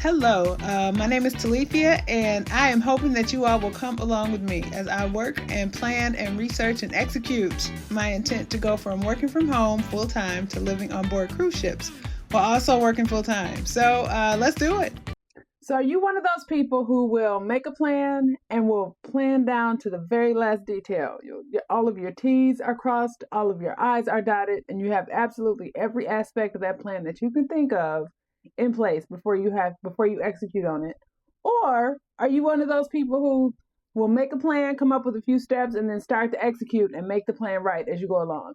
Hello, my name is Talethea, and I am hoping that you all will come along with me as I work and plan and research and execute my intent to go from working from home full time to living on board cruise ships while also working full time. So let's do it. So are you one of those people who will make a plan and will plan down to the very last detail? All of your T's are crossed, all of your I's are dotted, and you have absolutely every aspect of that plan that you can think of in place before you execute on it? Or are you one of those people who will make a plan, come up with a few steps, and then start to execute and make the plan right as you go along?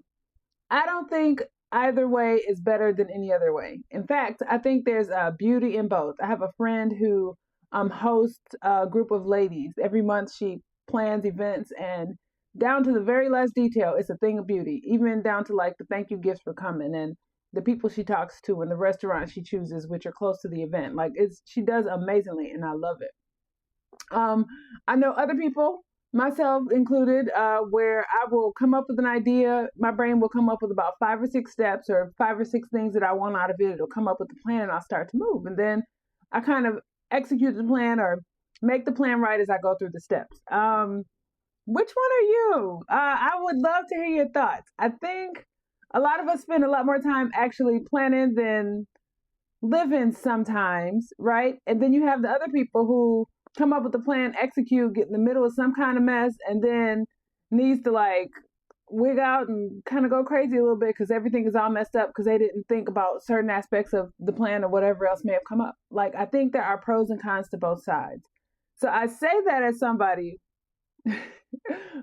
I don't think either way is better than any other way. In fact, I think there's a beauty in both. I have a friend who hosts a group of ladies. Every month she plans events and down to the very last detail, it's a thing of beauty, even down to like the thank you gifts for coming and the people she talks to and the restaurant she chooses, which are close to the event. Like she does amazingly and I love it. Um, I know other people, myself included, where I will come up with an idea. My brain will come up with about 5 or 6 steps or 5 or 6 things that I want out of it. It'll come up with the plan and I'll start to move. And then I kind of execute the plan or make the plan right as I go through the steps. Which one are you? I would love to hear your thoughts. I think a lot of us spend a lot more time actually planning than living sometimes, right? And then you have the other people who come up with a plan, execute, get in the middle of some kind of mess, and then needs to like wig out and kind of go crazy a little bit because everything is all messed up because they didn't think about certain aspects of the plan or whatever else may have come up. Like, I think there are pros and cons to both sides. So I say that as somebody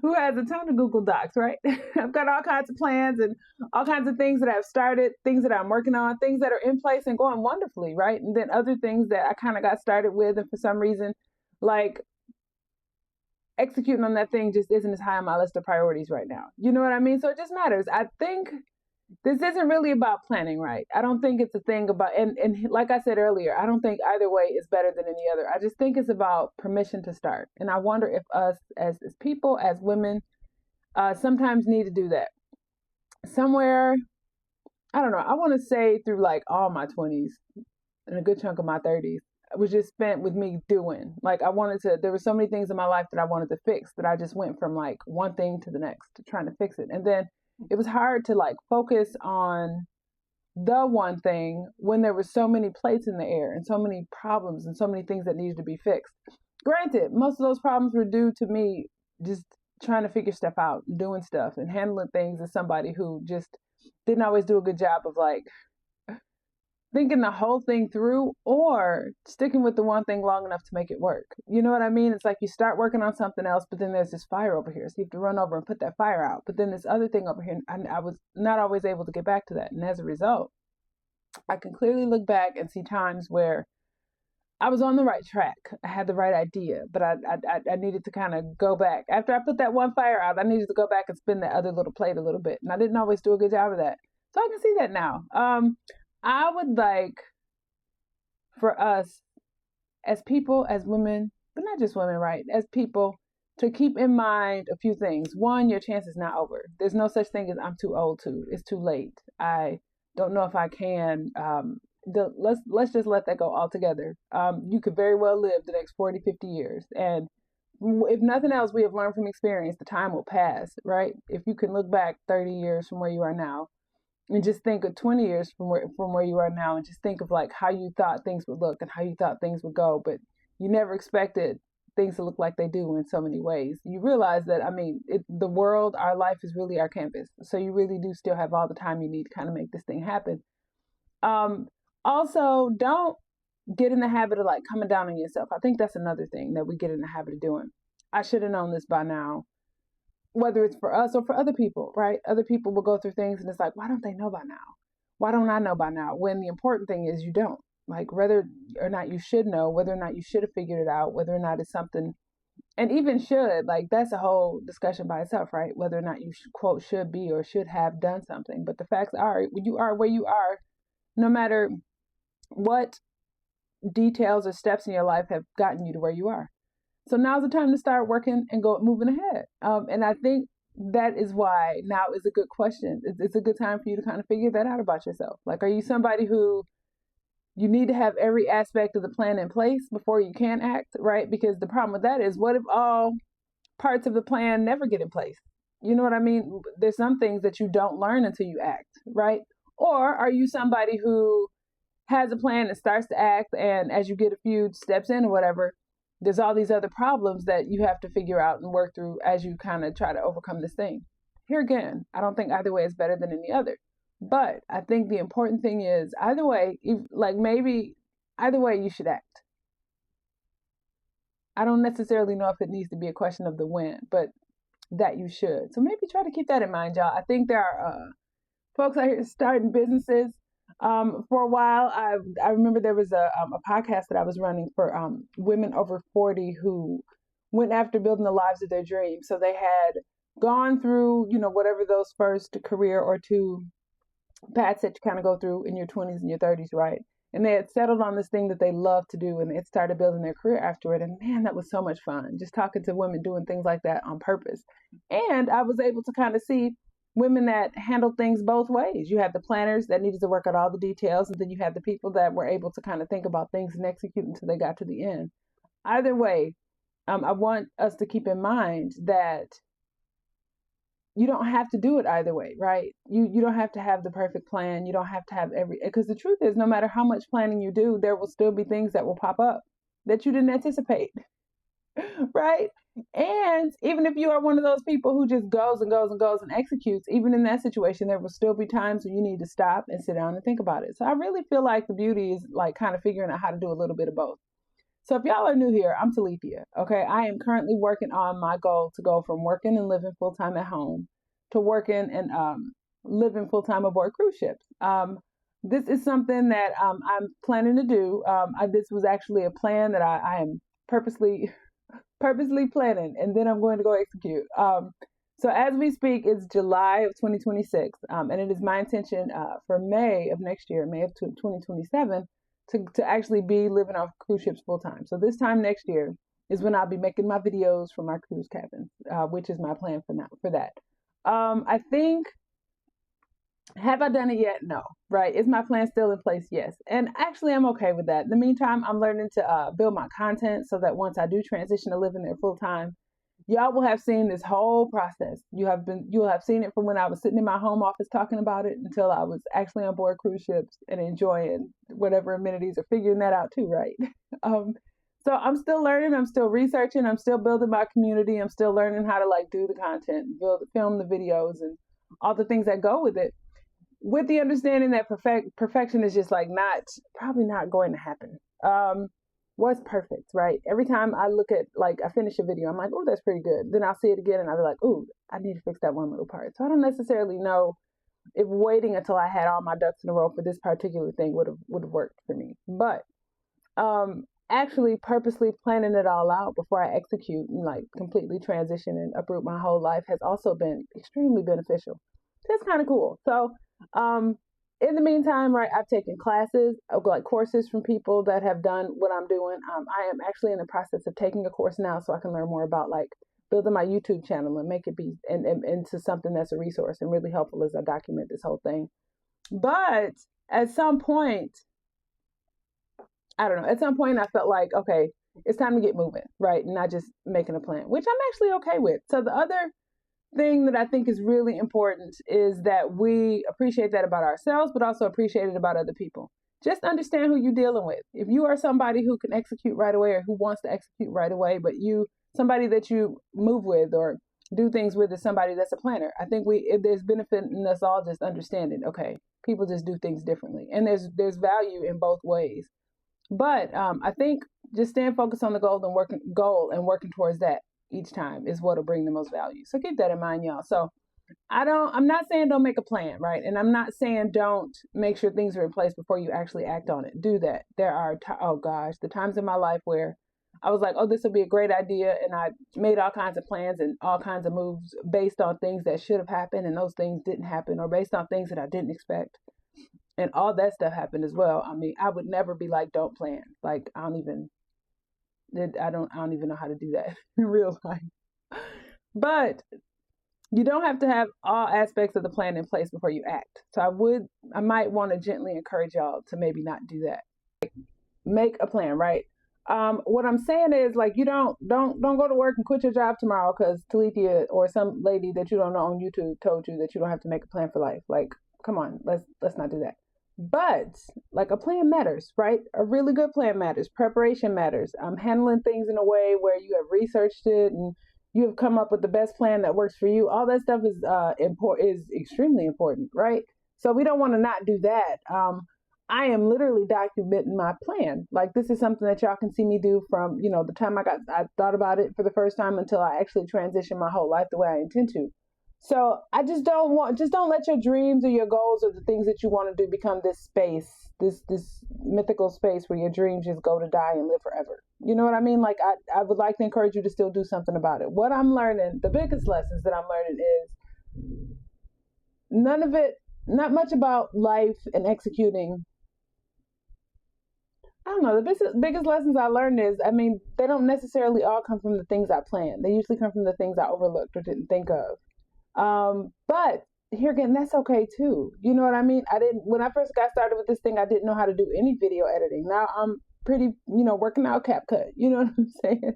who has a ton of Google Docs, right? I've got all kinds of plans and all kinds of things that I've started, things that I'm working on, things that are in place and going wonderfully, right? And then other things that I kind of got started with, and for some reason, like executing on that thing just isn't as high on my list of priorities right now. You know what I mean? So it just matters. I think this isn't really about planning, right? I don't think it's a thing about, and like I said earlier, I don't think either way is better than any other. I just think it's about permission to start. And I wonder if us as people, as women, sometimes need to do that. Somewhere, I don't know, I want to say through like all my 20s and a good chunk of my 30s was just spent with me doing. Like, there were so many things in my life that I wanted to fix that I just went from like one thing to the next to trying to fix it. And then it was hard to like focus on the one thing when there were so many plates in the air and so many problems and so many things that needed to be fixed. Granted, most of those problems were due to me just trying to figure stuff out, doing stuff and handling things as somebody who just didn't always do a good job of like thinking the whole thing through or sticking with the one thing long enough to make it work. You know what I mean? It's like you start working on something else, but then there's this fire over here. So you have to run over and put that fire out. But then this other thing over here, and I was not always able to get back to that. And as a result, I can clearly look back and see times where I was on the right track. I had the right idea, but I needed to kind of go back. After I put that one fire out, I needed to go back and spin that other little plate a little bit. And I didn't always do a good job of that. So I can see that now. I would like for us as people, as women, but not just women, right? As people, to keep in mind a few things. One, your chance is not over. There's no such thing as I'm too old to. It's too late. I don't know if I can. Let's just let that go altogether. You could very well live the next 40, 50 years. And if nothing else, we have learned from experience, the time will pass, right? If you can look back 30 years from where you are now, and just think of 20 years from where you are now and just think of like how you thought things would look and how you thought things would go, but you never expected things to look like they do in so many ways. You realize that, I mean, the world, our life is really our canvas. So you really do still have all the time you need to kind of make this thing happen. Also, don't get in the habit of like coming down on yourself. I think that's another thing that we get in the habit of doing. I should have known this by now, whether it's for us or for other people, right? Other people will go through things and it's like, why don't they know by now? Why don't I know by now? When the important thing is you don't. Like, whether or not you should know, whether or not you should have figured it out, whether or not it's something, and even should, like, that's a whole discussion by itself, right? Whether or not you quote should be or should have done something. But the facts are, you are where you are, no matter what details or steps in your life have gotten you to where you are. So now's the time to start working and moving ahead. And I think that is why now is a good question. It's a good time for you to kind of figure that out about yourself. Like, are you somebody who you need to have every aspect of the plan in place before you can act, right? Because the problem with that is, what if all parts of the plan never get in place? You know what I mean? There's some things that you don't learn until you act, right? Or are you somebody who has a plan and starts to act, and as you get a few steps in or whatever, there's all these other problems that you have to figure out and work through as you kind of try to overcome this thing? Here again, I don't think either way is better than any other. But I think the important thing is, either way, maybe either way you should act. I don't necessarily know if it needs to be a question of the when, but that you should. So maybe try to keep that in mind, y'all. I think there are folks out here starting businesses. For a while, I remember there was a podcast that I was running for women over 40 who went after building the lives of their dreams. So they had gone through, whatever those first career or two paths that you kind of go through in your 20s and your 30s, right? And they had settled on this thing that they loved to do, and they had started building their career after it. And man, that was so much fun, just talking to women doing things like that on purpose. And I was able to kind of see women that handled things both ways. You had the planners that needed to work out all the details, and then you had the people that were able to kind of think about things and execute until they got to the end. Either way, I want us to keep in mind that you don't have to do it either way, right? You don't have to have the perfect plan. You don't have to have because the truth is, no matter how much planning you do, there will still be things that will pop up that you didn't anticipate, right? And even if you are one of those people who just goes and goes and goes and executes, even in that situation, there will still be times when you need to stop and sit down and think about it. So I really feel like the beauty is like kind of figuring out how to do a little bit of both. So if y'all are new here, I'm Talethea. Okay, I am currently working on my goal to go from working and living full time at home to working and living full time aboard cruise ships. This is something that I'm planning to do. This was actually a plan that I am purposely planning, and then I'm going to go execute. So as we speak, it's July of 2026, and it is my intention for May of next year, May of 2027. To actually be living off cruise ships full time. So this time next year is when I'll be making my videos from my cruise cabin, which is my plan for that. I think, have I done it yet? No, right? Is my plan still in place? Yes. And actually, I'm okay with that. In the meantime, I'm learning to build my content so that once I do transition to living there full time, y'all will have seen this whole process. You will have seen it from when I was sitting in my home office talking about it until I was actually on board cruise ships and enjoying whatever amenities or figuring that out too, right? So I'm still learning, I'm still researching, I'm still building my community, I'm still learning how to do the content, film the videos and all the things that go with it, with the understanding that perfection is just probably not going to happen. What's perfect, right? Every time I look at, I finish a video, I'm like, oh, that's pretty good. Then I'll see it again and I'll be like, oh, I need to fix that one little part. So I don't necessarily know if waiting until I had all my ducks in a row for this particular thing would have worked for me. But actually purposely planning it all out before I execute and completely transition and uproot my whole life has also been extremely beneficial. That's kind of cool. So in the meantime, right, I've taken classes, courses from people that have done what I'm doing. I am actually in the process of taking a course now so I can learn more about building my YouTube channel and make it be into something that's a resource and really helpful as I document this whole thing. But at some point, I don't know, at some point I felt like, okay, it's time to get moving, right? And not just making a plan, which I'm actually okay with. So the other thing that I think is really important is that we appreciate that about ourselves, but also appreciate it about other people. Just understand who you're dealing with. If you are somebody who can execute right away or who wants to execute right away, but somebody that you move with or do things with is somebody that's a planner. I think there's benefit in us all just understanding, okay, people just do things differently. And there's value in both ways. But I think just staying focused on the goal and working towards that each time is what'll bring the most value. So keep that in mind, y'all. So I'm not saying don't make a plan, right? And I'm not saying don't make sure things are in place before you actually act on it. Do that. There are, the times in my life where I was like, oh, this will be a great idea. And I made all kinds of plans and all kinds of moves based on things that should have happened. And those things didn't happen, or based on things that I didn't expect. And all that stuff happened as well. I mean, I would never be like, don't plan. I don't even know how to do that in real life. But you don't have to have all aspects of the plan in place before you act. So I might want to gently encourage y'all to maybe not do that. make a plan, right? What I'm saying is like you don't go to work and quit your job tomorrow because Talethea or some lady that you don't know on YouTube told you that you don't have to make a plan for life. Like, come on, let's not do that. But like a plan matters, right? A really good plan matters. Preparation matters. Handling things in a way where you have researched it and you have come up with the best plan that works for you. All that stuff is is extremely important, right? So we don't want to not do that. I am literally documenting my plan. Like this is something that y'all can see me do from, the time I thought about it for the first time until I actually transition my whole life the way I intend to. So I just don't let your dreams or your goals or the things that you want to do become this space, this mythical space where your dreams just go to die and live forever. You know what I mean? Like I would like to encourage you to still do something about it. What I'm learning, the biggest lessons that I'm learning is none of it, not much about life and executing. I don't know. The biggest lessons I learned is, they don't necessarily all come from the things I planned. They usually come from the things I overlooked or didn't think of. But here again, that's okay too. You know what I mean? When I first got started with this thing, I didn't know how to do any video editing. Now I'm pretty, working out CapCut. You know what I'm saying?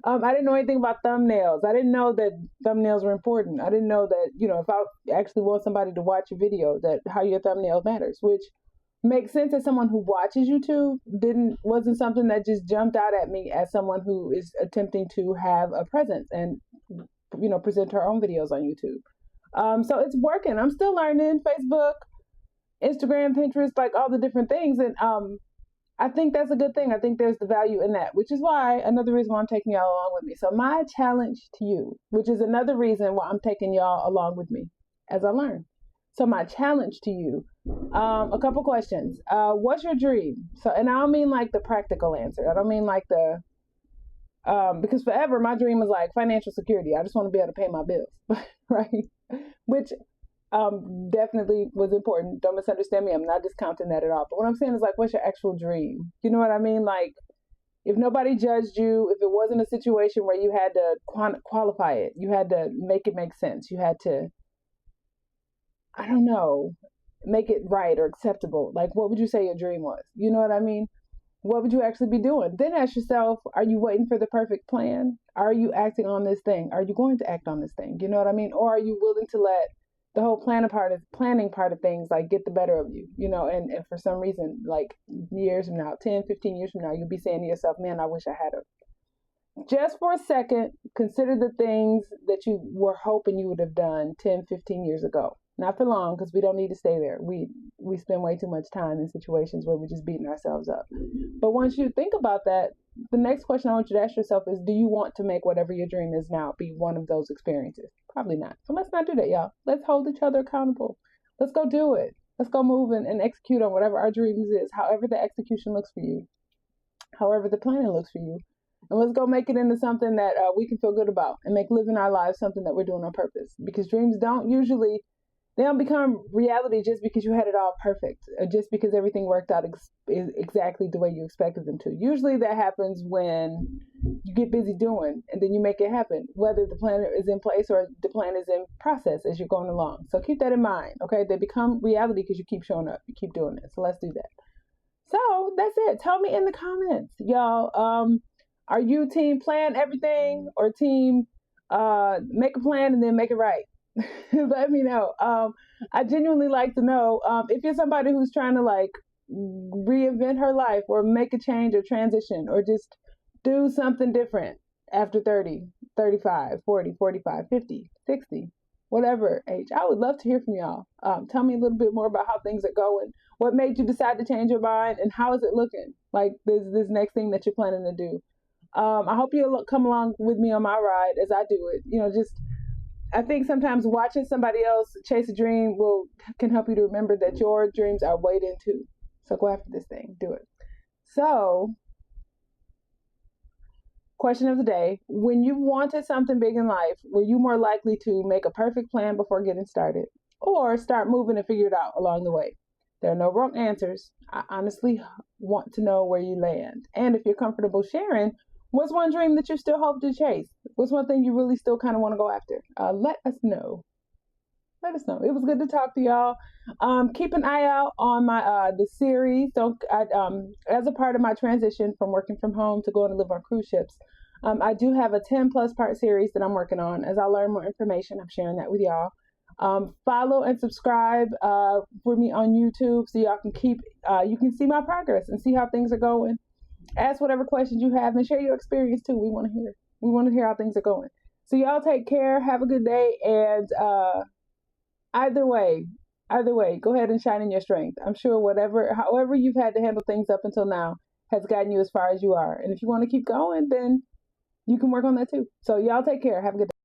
I didn't know anything about thumbnails. I didn't know that thumbnails were important. I didn't know that, if I actually want somebody to watch a video, that how your thumbnail matters, which makes sense as someone who watches YouTube. Wasn't something that just jumped out at me as someone who is attempting to have a presence and present her own videos on YouTube. So it's working. I'm still learning Facebook, Instagram, Pinterest, like all the different things. And I think that's a good thing. I think there's the value in that, which is why another reason why I'm taking y'all along with me. So my challenge to you, which is another reason why I'm taking y'all along with me as I learn. So my challenge to you, a couple questions. What's your dream? So, and I don't mean like the practical answer. I don't mean like because forever my dream was like financial security. I just want to be able to pay my bills, right? Which definitely was important. Don't misunderstand me. I'm not discounting that at all. But what I'm saying is like, what's your actual dream? You know what I mean? Like, if nobody judged you, if it wasn't a situation where you had to qualify it, you had to make it make sense. You had to, I don't know, make it right or acceptable. Like, what would you say your dream was? You know what I mean? What would you actually be doing? Then ask yourself, are you waiting for the perfect plan? Are you acting on this thing? Are you going to act on this thing? You know what I mean? Or are you willing to let the whole planning part of things like get the better of you, and for some reason, like years from now, 10, 15 years from now, you'll be saying to yourself, man, I wish I had a. Just for a second, consider the things that you were hoping you would have done 10, 15 years ago. Not for long, because we don't need to stay there. We spend way too much time in situations where we're just beating ourselves up. But once you think about that, the next question I want you to ask yourself is, do you want to make whatever your dream is now be one of those experiences? Probably not. So let's not do that, y'all. Let's hold each other accountable. Let's go do it. Let's go move and execute on whatever our dreams is, however the execution looks for you, however the planning looks for you. And let's go make it into something that we can feel good about and make living our lives something that we're doing on purpose. Because dreams they don't become reality just because you had it all perfect, or just because everything worked out exactly the way you expected them to. Usually that happens when you get busy doing, and then you make it happen, whether the plan is in place or the plan is in process as you're going along. So keep that in mind, okay? They become reality because you keep showing up, you keep doing it. So let's do that. So that's it. Tell me in the comments, y'all. Are you team plan everything or team make a plan and then make it right? Let me know. I genuinely like to know if you're somebody who's trying to like reinvent her life or make a change or transition or just do something different after 30, 35, 40, 45, 50, 60, whatever age. I would love to hear from y'all. Tell me a little bit more about how things are going. What made you decide to change your mind and how is it looking? Like this next thing that you're planning to do. I hope you'll come along with me on my ride as I do it. I think sometimes watching somebody else chase a dream can help you to remember that your dreams are waiting too. So go after this thing. Do it. So, question of the day. When you wanted something big in life, were you more likely to make a perfect plan before getting started or start moving and figure it out along the way? There are no wrong answers. I honestly want to know where you land. And if you're comfortable sharing, what's one dream that you still hope to chase? What's one thing you really still kind of want to go after? Let us know. Let us know. It was good to talk to y'all. Keep an eye out on my the series. As a part of my transition from working from home to going to live on cruise ships, I do have a 10+ part series that I'm working on. As I learn more information, I'm sharing that with y'all. Follow and subscribe for me on YouTube so y'all can you can see my progress and see how things are going. Ask whatever questions you have and share your experience too. We want to hear. We want to hear how things are going. So y'all take care. Have a good day, and either way, go ahead and shine in your strength. I'm sure however you've had to handle things up until now has gotten you as far as you are. And if you want to keep going, then you can work on that too. So y'all take care. Have a good day.